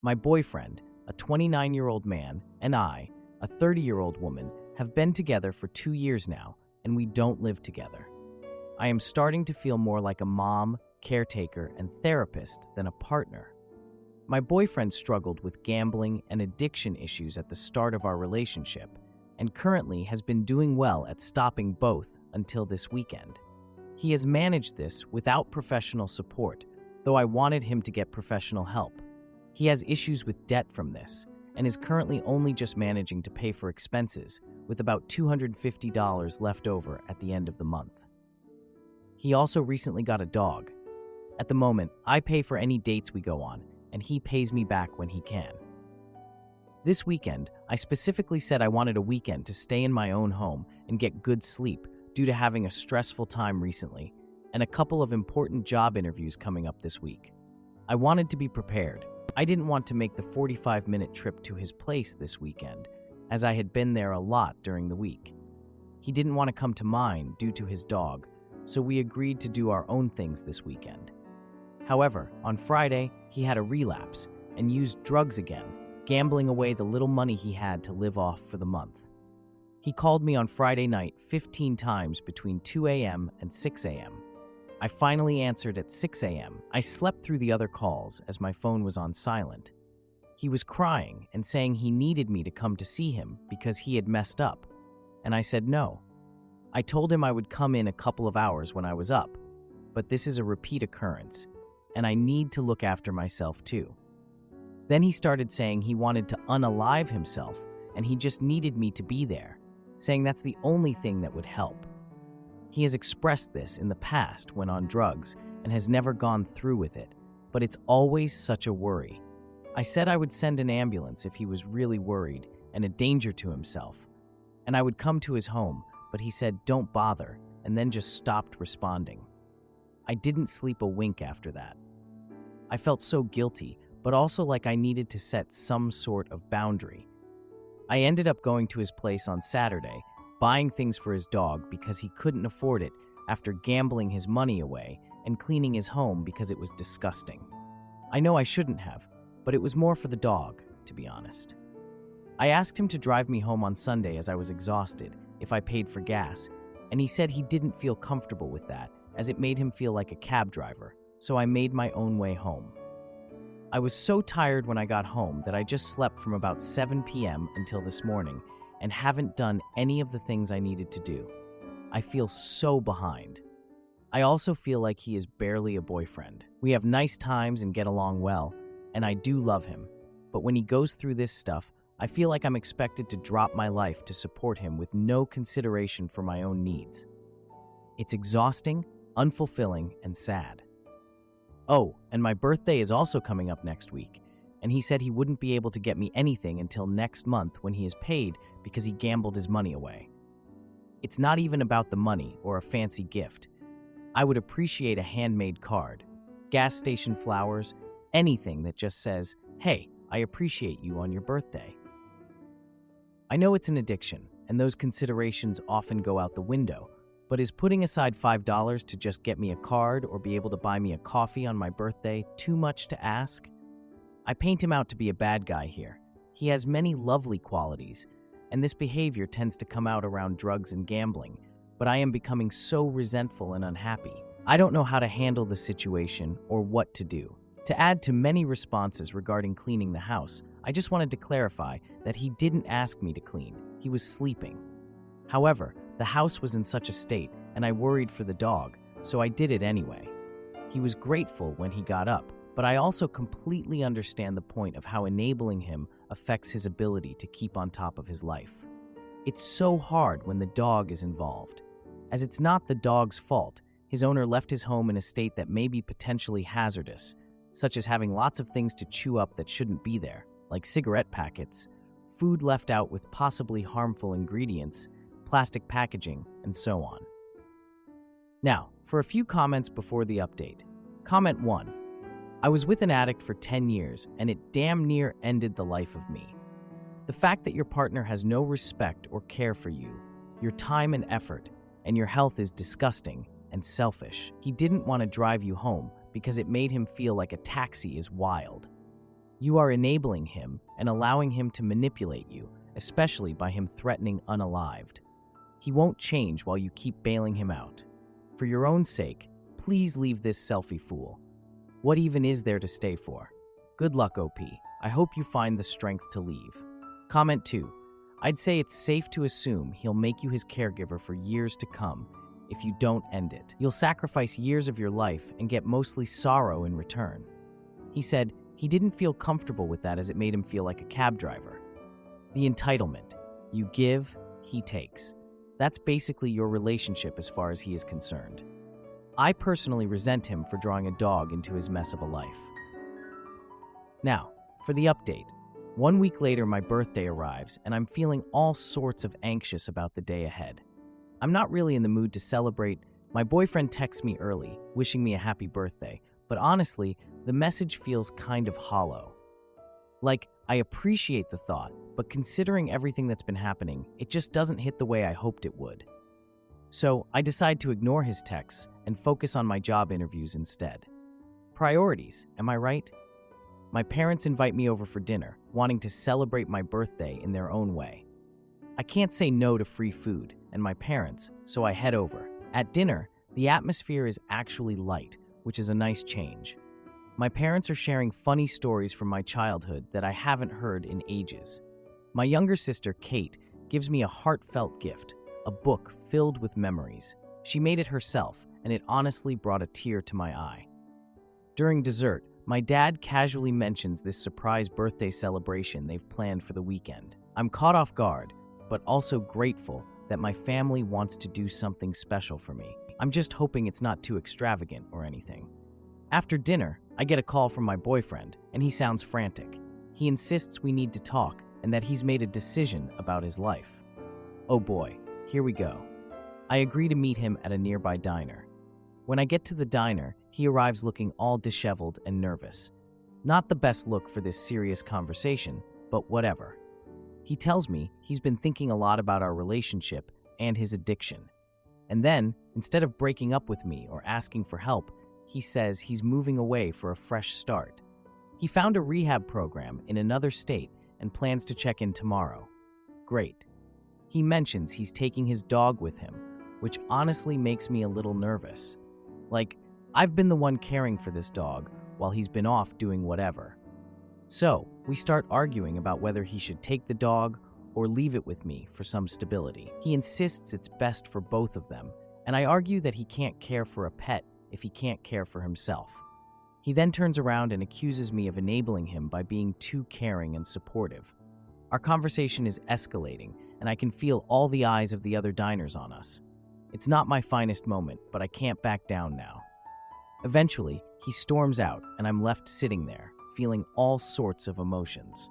My boyfriend, a 29-year-old man, and I, a 30-year-old woman, have been together for 2 years now, and we don't live together. I am starting to feel more like a mom, caretaker, and therapist than a partner. My boyfriend struggled with gambling and addiction issues at the start of our relationship, and currently has been doing well at stopping both until this weekend. He has managed this without professional support, though I wanted him to get professional help. He has issues with debt from this, and is currently only just managing to pay for expenses, with about $250 left over at the end of the month. He also recently got a dog. At the moment, I pay for any dates we go on, and he pays me back when he can. This weekend, I specifically said I wanted a weekend to stay in my own home and get good sleep due to having a stressful time recently, and a couple of important job interviews coming up this week. I wanted to be prepared. I didn't want to make the 45-minute trip to his place this weekend, as I had been there a lot during the week. He didn't want to come to mine due to his dog, so we agreed to do our own things this weekend. However, on Friday, he had a relapse and used drugs again, gambling away the little money he had to live off for the month. He called me on Friday night 15 times between 2 a.m. and 6 a.m. I finally answered at 6 a.m. I slept through the other calls as my phone was on silent. He was crying and saying he needed me to come to see him because he had messed up, and I said no. I told him I would come in a couple of hours when I was up, but this is a repeat occurrence, and I need to look after myself too. Then he started saying he wanted to unalive himself and he just needed me to be there, saying that's the only thing that would help. He has expressed this in the past when on drugs and has never gone through with it, but it's always such a worry. I said I would send an ambulance if he was really worried and a danger to himself, and I would come to his home, but he said don't bother and then just stopped responding. I didn't sleep a wink after that. I felt so guilty, but also like I needed to set some sort of boundary. I ended up going to his place on Saturday, buying things for his dog because he couldn't afford it after gambling his money away and cleaning his home because it was disgusting. I know I shouldn't have, but it was more for the dog, to be honest. I asked him to drive me home on Sunday as I was exhausted if I paid for gas, and he said he didn't feel comfortable with that as it made him feel like a cab driver, so I made my own way home. I was so tired when I got home that I just slept from about 7 p.m. until this morning and haven't done any of the things I needed to do. I feel so behind. I also feel like he is barely a boyfriend. We have nice times and get along well, and I do love him, but when he goes through this stuff, I feel like I'm expected to drop my life to support him with no consideration for my own needs. It's exhausting, unfulfilling, and sad. Oh, and my birthday is also coming up next week, and he said he wouldn't be able to get me anything until next month when he is paid because he gambled his money away. It's not even about the money or a fancy gift. I would appreciate a handmade card, gas station flowers, anything that just says, "Hey, I appreciate you on your birthday." I know it's an addiction, and those considerations often go out the window, but is putting aside $5 to just get me a card or be able to buy me a coffee on my birthday too much to ask? I paint him out to be a bad guy here. He has many lovely qualities, and this behavior tends to come out around drugs and gambling, but I am becoming so resentful and unhappy. I don't know how to handle the situation or what to do. To add to many responses regarding cleaning the house, I just wanted to clarify that he didn't ask me to clean. He was sleeping. However, the house was in such a state, and I worried for the dog, so I did it anyway. He was grateful when he got up, but I also completely understand the point of how enabling him affects his ability to keep on top of his life. It's so hard when the dog is involved. As it's not the dog's fault, his owner left his home in a state that may be potentially hazardous, such as having lots of things to chew up that shouldn't be there, like cigarette packets, food left out with possibly harmful ingredients, plastic packaging, and so on. Now, for a few comments before the update. Comment 1. I was with an addict for 10 years, and it damn near ended the life of me. The fact that your partner has no respect or care for you, your time and effort, and your health is disgusting and selfish. He didn't want to drive you home because it made him feel like a taxi is wild. You are enabling him and allowing him to manipulate you, especially by him threatening unalived. He won't change while you keep bailing him out. For your own sake, please leave this selfie fool. What even is there to stay for? Good luck, OP. I hope you find the strength to leave. Comment 2. I'd say it's safe to assume he'll make you his caregiver for years to come if you don't end it. You'll sacrifice years of your life and get mostly sorrow in return. He said he didn't feel comfortable with that as it made him feel like a cab driver. The entitlement. You give, he takes. That's basically your relationship as far as he is concerned. I personally resent him for drawing a dog into his mess of a life. Now, for the update. 1 week later, my birthday arrives, and I'm feeling all sorts of anxious about the day ahead. I'm not really in the mood to celebrate. My boyfriend texts me early, wishing me a happy birthday, but honestly, the message feels kind of hollow. Like, I appreciate the thought, but considering everything that's been happening, it just doesn't hit the way I hoped it would. So, I decide to ignore his texts and focus on my job interviews instead. Priorities, am I right? My parents invite me over for dinner, wanting to celebrate my birthday in their own way. I can't say no to free food and my parents, so I head over. At dinner, the atmosphere is actually light, which is a nice change. My parents are sharing funny stories from my childhood that I haven't heard in ages. My younger sister, Kate, gives me a heartfelt gift, a book filled with memories. She made it herself, and it honestly brought a tear to my eye. During dessert, my dad casually mentions this surprise birthday celebration they've planned for the weekend. I'm caught off guard, but also grateful that my family wants to do something special for me. I'm just hoping it's not too extravagant or anything. After dinner, I get a call from my boyfriend, and he sounds frantic. He insists we need to talk and that he's made a decision about his life. Oh boy, here we go. I agree to meet him at a nearby diner. When I get to the diner, he arrives looking all disheveled and nervous. Not the best look for this serious conversation, but whatever. He tells me he's been thinking a lot about our relationship and his addiction. And then, instead of breaking up with me or asking for help, he says he's moving away for a fresh start. He found a rehab program in another state and plans to check in tomorrow. Great. He mentions he's taking his dog with him, which honestly makes me a little nervous. Like, I've been the one caring for this dog while he's been off doing whatever. So, we start arguing about whether he should take the dog or leave it with me for some stability. He insists it's best for both of them, and I argue that he can't care for a pet if he can't care for himself. He then turns around and accuses me of enabling him by being too caring and supportive. Our conversation is escalating, and I can feel all the eyes of the other diners on us. It's not my finest moment, but I can't back down now. Eventually, he storms out, and I'm left sitting there, feeling all sorts of emotions.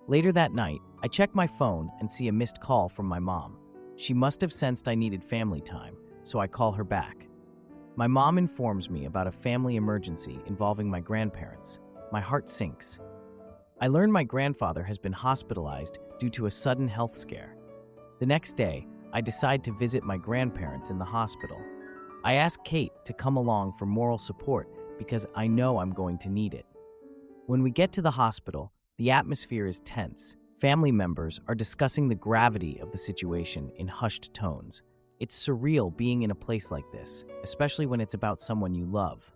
Later that night, I check my phone and see a missed call from my mom. She must have sensed I needed family time, so I call her back. My mom informs me about a family emergency involving my grandparents. My heart sinks. I learn my grandfather has been hospitalized due to a sudden health scare. The next day, I decide to visit my grandparents in the hospital. I ask Kate to come along for moral support because I know I'm going to need it. When we get to the hospital, the atmosphere is tense. Family members are discussing the gravity of the situation in hushed tones. It's surreal being in a place like this, especially when it's about someone you love.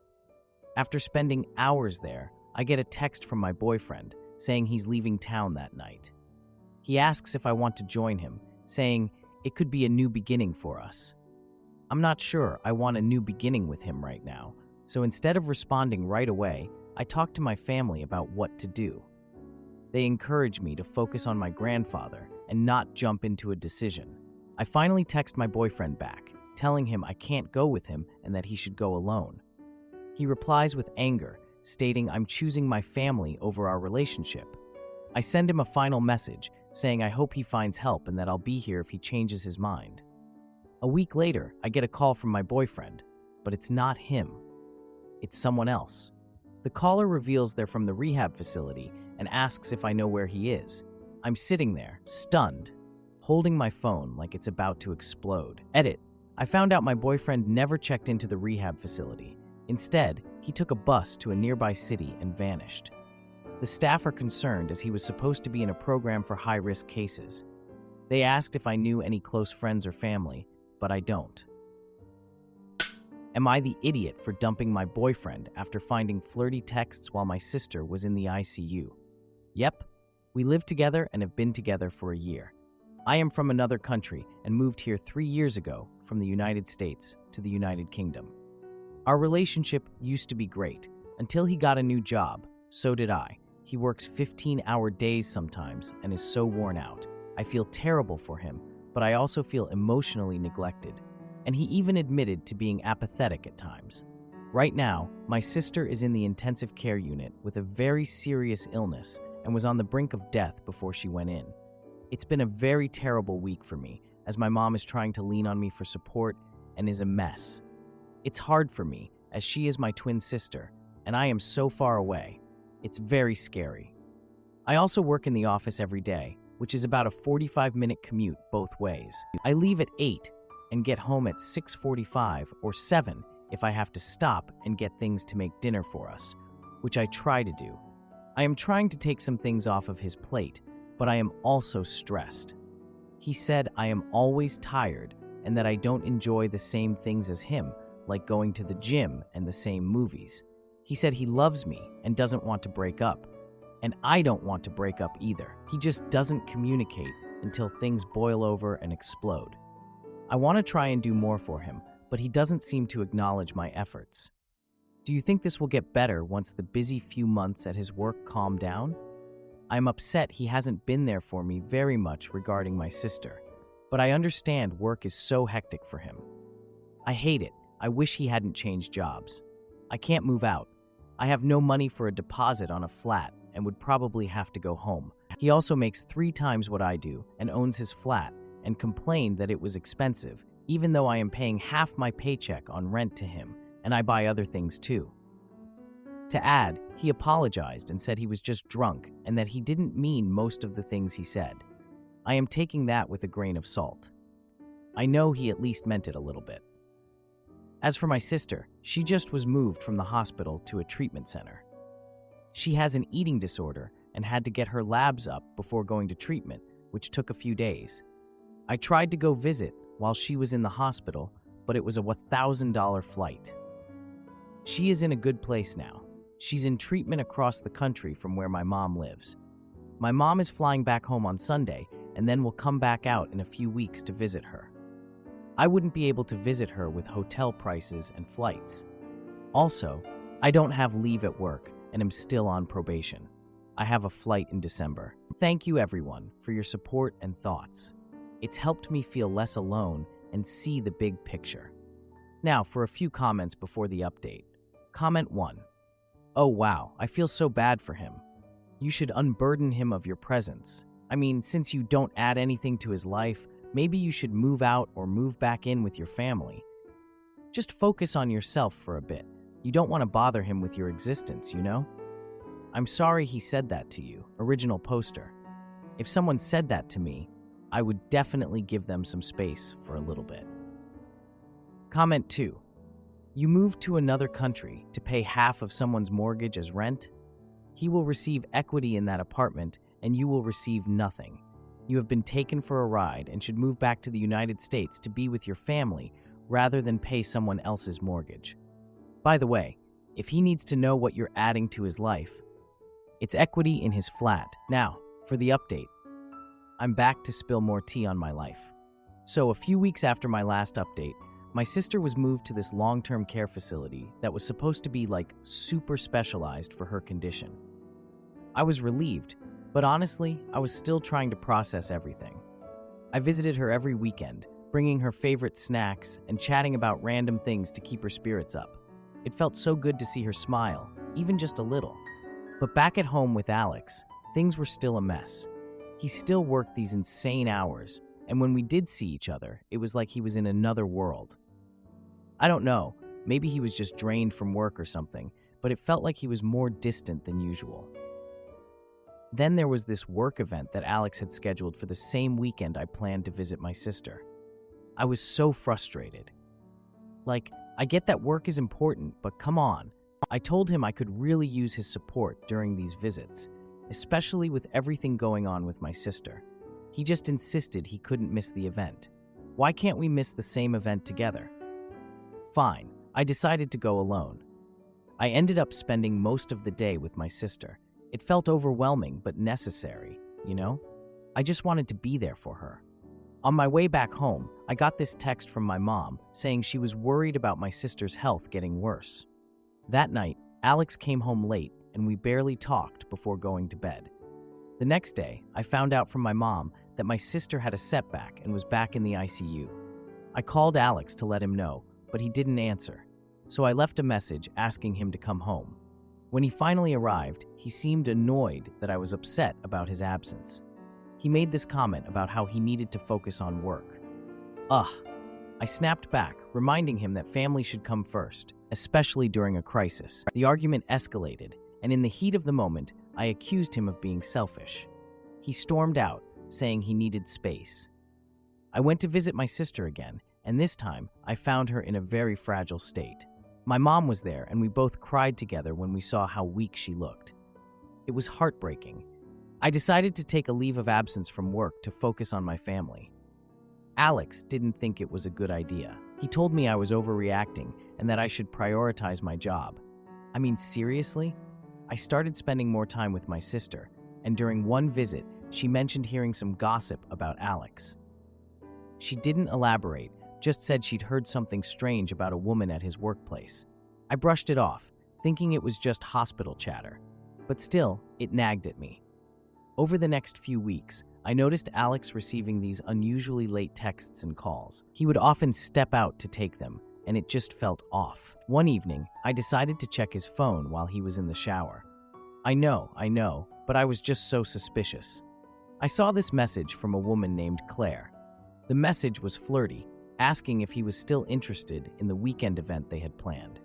After spending hours there, I get a text from my boyfriend saying he's leaving town that night. He asks if I want to join him, saying it could be a new beginning for us. I'm not sure I want a new beginning with him right now, so instead of responding right away, I talk to my family about what to do. They encourage me to focus on my grandfather and not jump into a decision. I finally text my boyfriend back, telling him I can't go with him and that he should go alone. He replies with anger, stating I'm choosing my family over our relationship. I send him a final message, saying I hope he finds help and that I'll be here if he changes his mind. A week later, I get a call from my boyfriend, but it's not him. It's someone else. The caller reveals they're from the rehab facility and asks if I know where he is. I'm sitting there, stunned, holding my phone like it's about to explode. Edit. I found out my boyfriend never checked into the rehab facility. Instead, he took a bus to a nearby city and vanished. The staff are concerned as he was supposed to be in a program for high-risk cases. They asked if I knew any close friends or family, but I don't. Am I the idiot for dumping my boyfriend after finding flirty texts while my sister was in the ICU? Yep, we live together and have been together for a year. I am from another country and moved here 3 years ago from the United States to the United Kingdom. Our relationship used to be great until he got a new job. So did I. He works 15-hour days sometimes and is so worn out. I feel terrible for him, but I also feel emotionally neglected. And he even admitted to being apathetic at times. Right now, my sister is in the intensive care unit with a very serious illness and was on the brink of death before she went in. It's been a very terrible week for me, as my mom is trying to lean on me for support and is a mess. It's hard for me, as she is my twin sister, and I am so far away. It's very scary. I also work in the office every day, which is about a 45-minute commute both ways. I leave at 8 and get home at 6:45 or 7 if I have to stop and get things to make dinner for us, which I try to do. I am trying to take some things off of his plate, but I am also stressed. He said I am always tired and that I don't enjoy the same things as him, like going to the gym and the same movies. He said he loves me and doesn't want to break up, and I don't want to break up either. He just doesn't communicate until things boil over and explode. I want to try and do more for him, but he doesn't seem to acknowledge my efforts. Do you think this will get better once the busy few months at his work calm down? I'm upset he hasn't been there for me very much regarding my sister, but I understand work is so hectic for him. I hate it. I wish he hadn't changed jobs. I can't move out. I have no money for a deposit on a flat and would probably have to go home. He also makes 3 times what I do and owns his flat and complained that it was expensive, even though I am paying half my paycheck on rent to him, and I buy other things too. To add, he apologized and said he was just drunk and that he didn't mean most of the things he said. I am taking that with a grain of salt. I know he at least meant it a little bit. As for my sister, she just was moved from the hospital to a treatment center. She has an eating disorder and had to get her labs up before going to treatment, which took a few days. I tried to go visit while she was in the hospital, but it was a $1,000 flight. She is in a good place now. She's in treatment across the country from where my mom lives. My mom is flying back home on Sunday and then will come back out in a few weeks to visit her. I wouldn't be able to visit her with hotel prices and flights. Also, I don't have leave at work and am still on probation. I have a flight in December. Thank you everyone for your support and thoughts. It's helped me feel less alone and see the big picture. Now for a few comments before the update. Comment 1. Oh wow, I feel so bad for him. You should unburden him of your presence. I mean, since you don't add anything to his life, maybe you should move out or move back in with your family. Just focus on yourself for a bit. You don't want to bother him with your existence, you know? I'm sorry he said that to you, original poster. If someone said that to me, I would definitely give them some space for a little bit. Comment 2. You moved to another country to pay half of someone's mortgage as rent? He will receive equity in that apartment and you will receive nothing. You have been taken for a ride and should move back to the United States to be with your family rather than pay someone else's mortgage. By the way, if he needs to know what you're adding to his life, it's equity in his flat. Now, for the update. I'm back to spill more tea on my life. So, a few weeks after my last update, my sister was moved to this long-term care facility that was supposed to be like super specialized for her condition. I was relieved, but honestly, I was still trying to process everything. I visited her every weekend, bringing her favorite snacks and chatting about random things to keep her spirits up. It felt so good to see her smile, even just a little. But back at home with Alex, things were still a mess. He still worked these insane hours, and when we did see each other, it was like he was in another world. I don't know, maybe he was just drained from work or something, but it felt like he was more distant than usual. Then there was this work event that Alex had scheduled for the same weekend I planned to visit my sister. I was so frustrated. Like, I get that work is important, but come on, I told him I could really use his support during these visits, especially with everything going on with my sister. He just insisted he couldn't miss the event. Why can't we miss the same event together? Fine, I decided to go alone. I ended up spending most of the day with my sister. It felt overwhelming but necessary, you know? I just wanted to be there for her. On my way back home, I got this text from my mom saying she was worried about my sister's health getting worse. That night, Alex came home late and we barely talked before going to bed. The next day, I found out from my mom that my sister had a setback and was back in the ICU. I called Alex to let him know, but he didn't answer, so I left a message asking him to come home. When he finally arrived, he seemed annoyed that I was upset about his absence. He made this comment about how he needed to focus on work. Ugh. I snapped back, reminding him that family should come first, especially during a crisis. The argument escalated, and in the heat of the moment, I accused him of being selfish. He stormed out, saying he needed space. I went to visit my sister again, and this time, I found her in a very fragile state. My mom was there, and we both cried together when we saw how weak she looked. It was heartbreaking. I decided to take a leave of absence from work to focus on my family. Alex didn't think it was a good idea. He told me I was overreacting and that I should prioritize my job. I mean, seriously? I started spending more time with my sister, and during one visit, she mentioned hearing some gossip about Alex. She didn't elaborate, just said she'd heard something strange about a woman at his workplace. I brushed it off, thinking it was just hospital chatter. But still, it nagged at me. Over the next few weeks, I noticed Alex receiving these unusually late texts and calls. He would often step out to take them, and it just felt off. One evening, I decided to check his phone while he was in the shower. I know, but I was just so suspicious. I saw this message from a woman named Claire. The message was flirty, asking if he was still interested in the weekend event they had planned.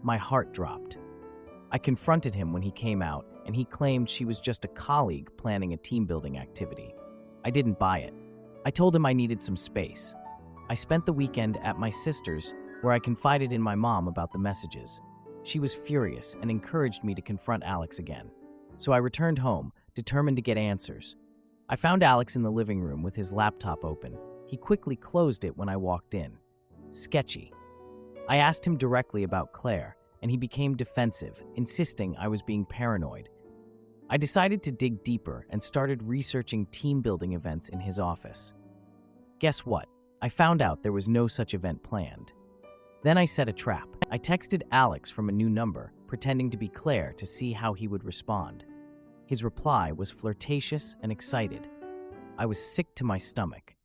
My heart dropped. I confronted him when he came out, and he claimed she was just a colleague planning a team-building activity. I didn't buy it. I told him I needed some space. I spent the weekend at my sister's, where I confided in my mom about the messages. She was furious and encouraged me to confront Alex again. So I returned home, determined to get answers. I found Alex in the living room with his laptop open. He quickly closed it when I walked in. Sketchy. I asked him directly about Claire, and he became defensive, insisting I was being paranoid. I decided to dig deeper and started researching team-building events in his office. Guess what? I found out there was no such event planned. Then I set a trap. I texted Alex from a new number, pretending to be Claire to see how he would respond. His reply was flirtatious and excited. I was sick to my stomach.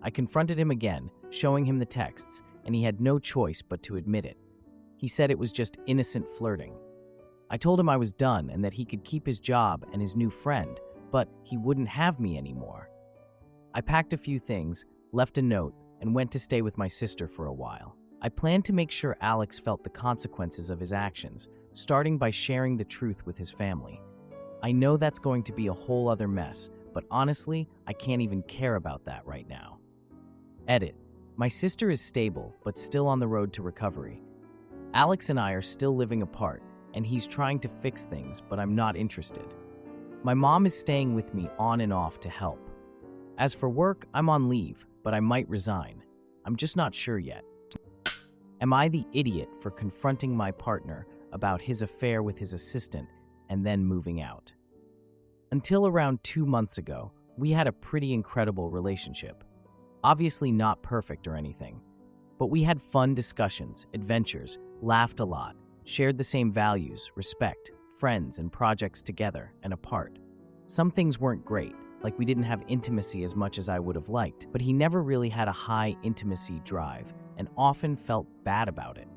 I confronted him again, showing him the texts, and he had no choice but to admit it. He said it was just innocent flirting. I told him I was done and that he could keep his job and his new friend, but he wouldn't have me anymore. I packed a few things, left a note, and went to stay with my sister for a while. I planned to make sure Alex felt the consequences of his actions, starting by sharing the truth with his family. I know that's going to be a whole other mess, but honestly, I can't even care about that right now. Edit. My sister is stable, but still on the road to recovery. Alex and I are still living apart, and he's trying to fix things, but I'm not interested. My mom is staying with me on and off to help. As for work, I'm on leave, but I might resign. I'm just not sure yet. Am I the idiot for confronting my partner about his affair with his assistant and then moving out? Until around 2 months ago, we had a pretty incredible relationship. Obviously not perfect or anything, but we had fun discussions, adventures, laughed a lot, shared the same values, respect, friends, and projects together and apart. Some things weren't great, like we didn't have intimacy as much as I would have liked, but he never really had a high intimacy drive and often felt bad about it.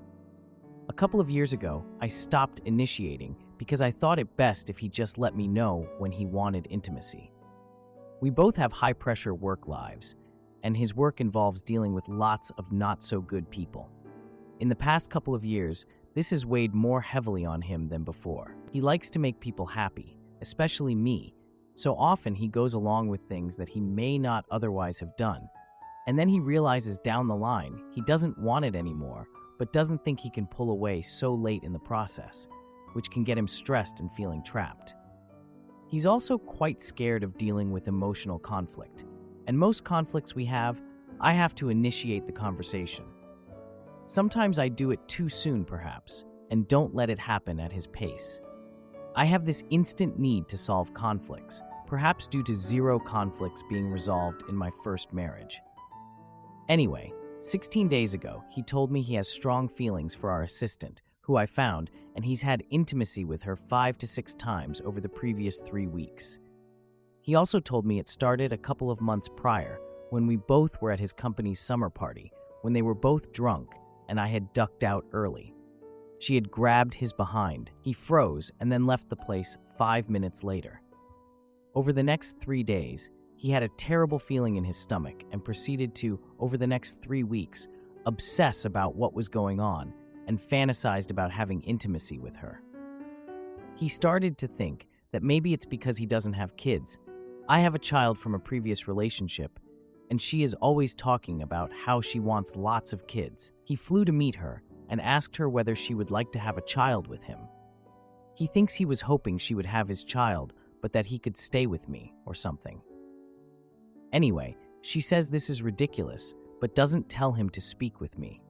A couple of years ago, I stopped initiating because I thought it best if he just let me know when he wanted intimacy. We both have high-pressure work lives, and his work involves dealing with lots of not-so-good people. In the past couple of years, this has weighed more heavily on him than before. He likes to make people happy, especially me, so often he goes along with things that he may not otherwise have done. And then he realizes down the line he doesn't want it anymore, but doesn't think he can pull away so late in the process, which can get him stressed and feeling trapped. He's also quite scared of dealing with emotional conflict, and most conflicts we have, I have to initiate the conversation. Sometimes I do it too soon, perhaps, and don't let it happen at his pace. I have this instant need to solve conflicts, perhaps due to zero conflicts being resolved in my first marriage. Anyway, 16 days ago, he told me he has strong feelings for our assistant, who I found, and he's had intimacy with her 5 to 6 times over the previous 3 weeks. He also told me it started a couple of months prior, when we both were at his company's summer party, when they were both drunk, and I had ducked out early. She had grabbed his behind. He froze and then left the place 5 minutes later. Over the next 3 days, he had a terrible feeling in his stomach and proceeded to, over the next 3 weeks, obsess about what was going on and fantasized about having intimacy with her. He started to think that maybe it's because he doesn't have kids. I have a child from a previous relationship, and she is always talking about how she wants lots of kids. He flew to meet her and asked her whether she would like to have a child with him. He thinks he was hoping she would have his child, but that he could stay with me or something. Anyway, she says this is ridiculous, but doesn't tell him to speak with me.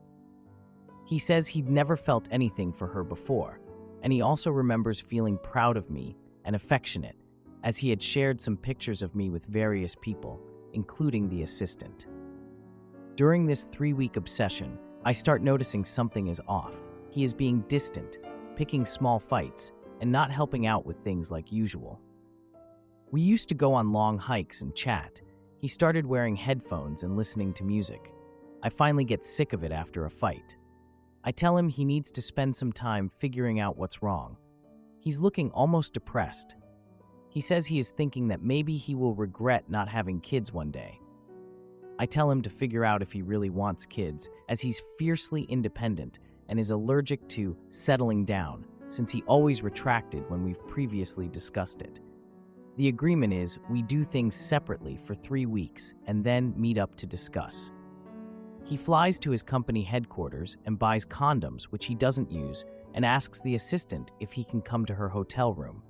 He says he'd never felt anything for her before, and he also remembers feeling proud of me and affectionate, as he had shared some pictures of me with various people, including the assistant. During this 3-week obsession, I start noticing something is off. He is being distant, picking small fights, and not helping out with things like usual. We used to go on long hikes and chat. He started wearing headphones and listening to music. I finally get sick of it after a fight. I tell him he needs to spend some time figuring out what's wrong. He's looking almost depressed. He says he is thinking that maybe he will regret not having kids one day. I tell him to figure out if he really wants kids, as he's fiercely independent and is allergic to settling down, since he always retracted when we've previously discussed it. The agreement is we do things separately for 3 weeks and then meet up to discuss. He flies to his company headquarters and buys condoms, which he doesn't use, and asks the assistant if he can come to her hotel room.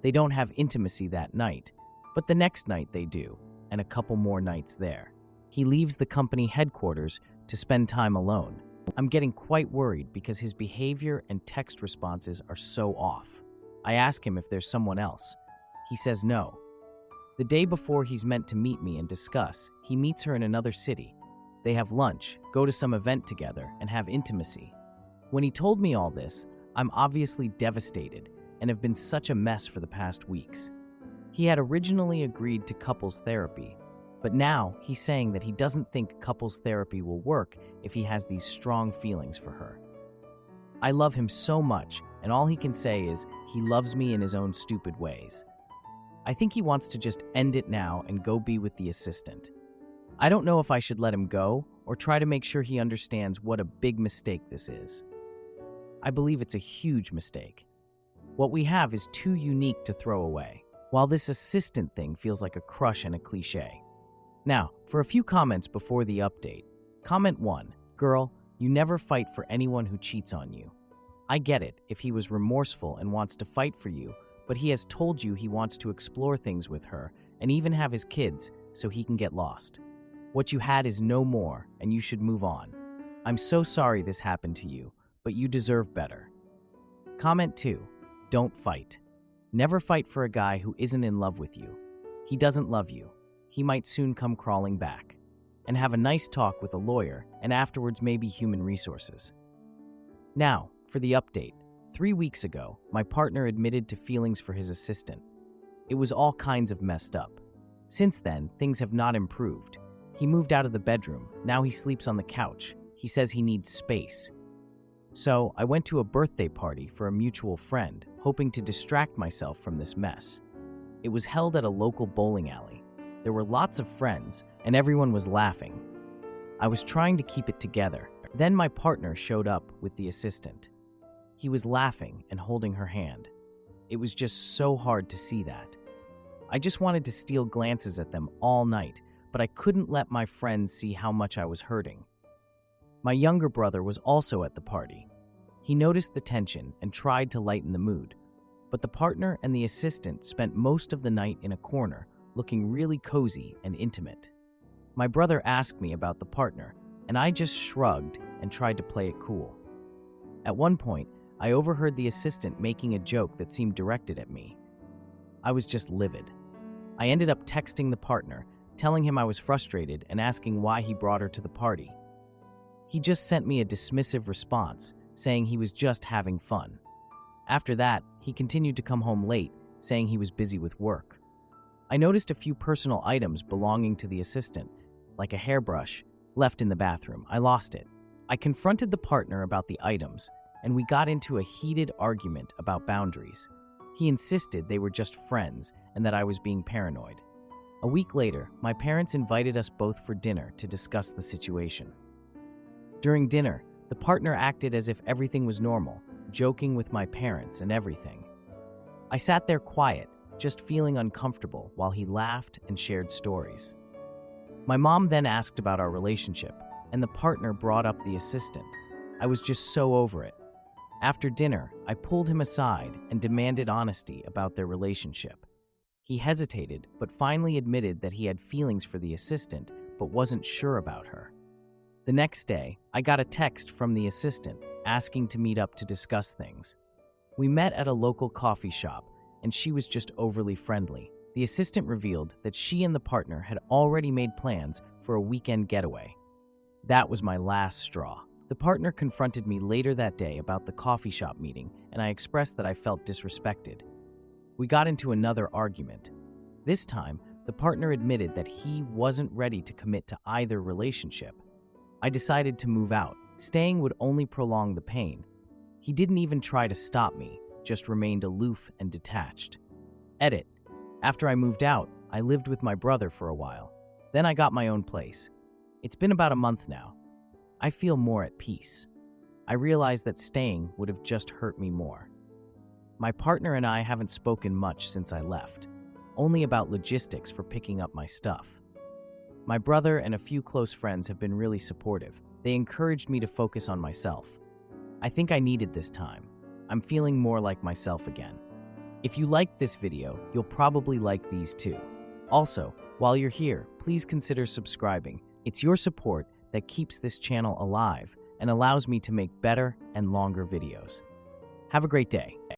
They don't have intimacy that night, but the next night they do, and a couple more nights there. He leaves the company headquarters to spend time alone. I'm getting quite worried because his behavior and text responses are so off. I ask him if there's someone else. He says no. The day before he's meant to meet me and discuss, he meets her in another city. They have lunch, go to some event together, and have intimacy. When he told me all this, I'm obviously devastated and have been such a mess for the past weeks. He had originally agreed to couples therapy, but now he's saying that he doesn't think couples therapy will work if he has these strong feelings for her. I love him so much, and all he can say is he loves me in his own stupid ways. I think he wants to just end it now and go be with the assistant. I don't know if I should let him go or try to make sure he understands what a big mistake this is. I believe it's a huge mistake. What we have is too unique to throw away, while this assistant thing feels like a crush and a cliche. Now, for a few comments before the update. Comment 1. Girl, you never fight for anyone who cheats on you. I get it if he was remorseful and wants to fight for you, but he has told you he wants to explore things with her and even have his kids so he can get lost. What you had is no more, and you should move on. I'm so sorry this happened to you, but you deserve better. Comment 2. Don't fight. Never fight for a guy who isn't in love with you. He doesn't love you. He might soon come crawling back. And have a nice talk with a lawyer, and afterwards maybe human resources. Now, for the update. 3 weeks ago, my partner admitted to feelings for his assistant. It was all kinds of messed up. Since then, things have not improved. He moved out of the bedroom. Now he sleeps on the couch. He says he needs space. So, I went to a birthday party for a mutual friend, hoping to distract myself from this mess. It was held at a local bowling alley. There were lots of friends, and everyone was laughing. I was trying to keep it together. Then my partner showed up with the assistant. He was laughing and holding her hand. It was just so hard to see that. I just wanted to steal glances at them all night, but I couldn't let my friends see how much I was hurting. My younger brother was also at the party. He noticed the tension and tried to lighten the mood, but the partner and the assistant spent most of the night in a corner, looking really cozy and intimate. My brother asked me about the partner, and I just shrugged and tried to play it cool. At one point, I overheard the assistant making a joke that seemed directed at me. I was just livid. I ended up texting the partner, telling him I was frustrated and asking why he brought her to the party. He just sent me a dismissive response, saying he was just having fun. After that, he continued to come home late, saying he was busy with work. I noticed a few personal items belonging to the assistant, like a hairbrush, left in the bathroom. I lost it. I confronted the partner about the items, and we got into a heated argument about boundaries. He insisted they were just friends and that I was being paranoid. A week later, my parents invited us both for dinner to discuss the situation. During dinner, the partner acted as if everything was normal, joking with my parents and everything. I sat there quiet, just feeling uncomfortable while he laughed and shared stories. My mom then asked about our relationship, and the partner brought up the assistant. I was just so over it. After dinner, I pulled him aside and demanded honesty about their relationship. He hesitated, but finally admitted that he had feelings for the assistant, but wasn't sure about her. The next day, I got a text from the assistant asking to meet up to discuss things. We met at a local coffee shop, and she was just overly friendly. The assistant revealed that she and the partner had already made plans for a weekend getaway. That was my last straw. The partner confronted me later that day about the coffee shop meeting, and I expressed that I felt disrespected. We got into another argument. This time, the partner admitted that he wasn't ready to commit to either relationship. I decided to move out. Staying would only prolong the pain. He didn't even try to stop me, just remained aloof and detached. Edit. After I moved out, I lived with my brother for a while. Then I got my own place. It's been about a month now. I feel more at peace. I realize that staying would have just hurt me more. My partner and I haven't spoken much since I left, only about logistics for picking up my stuff. My brother and a few close friends have been really supportive. They encouraged me to focus on myself. I think I needed this time. I'm feeling more like myself again. If you liked this video, you'll probably like these too. Also, while you're here, please consider subscribing. It's your support that keeps this channel alive and allows me to make better and longer videos. Have a great day.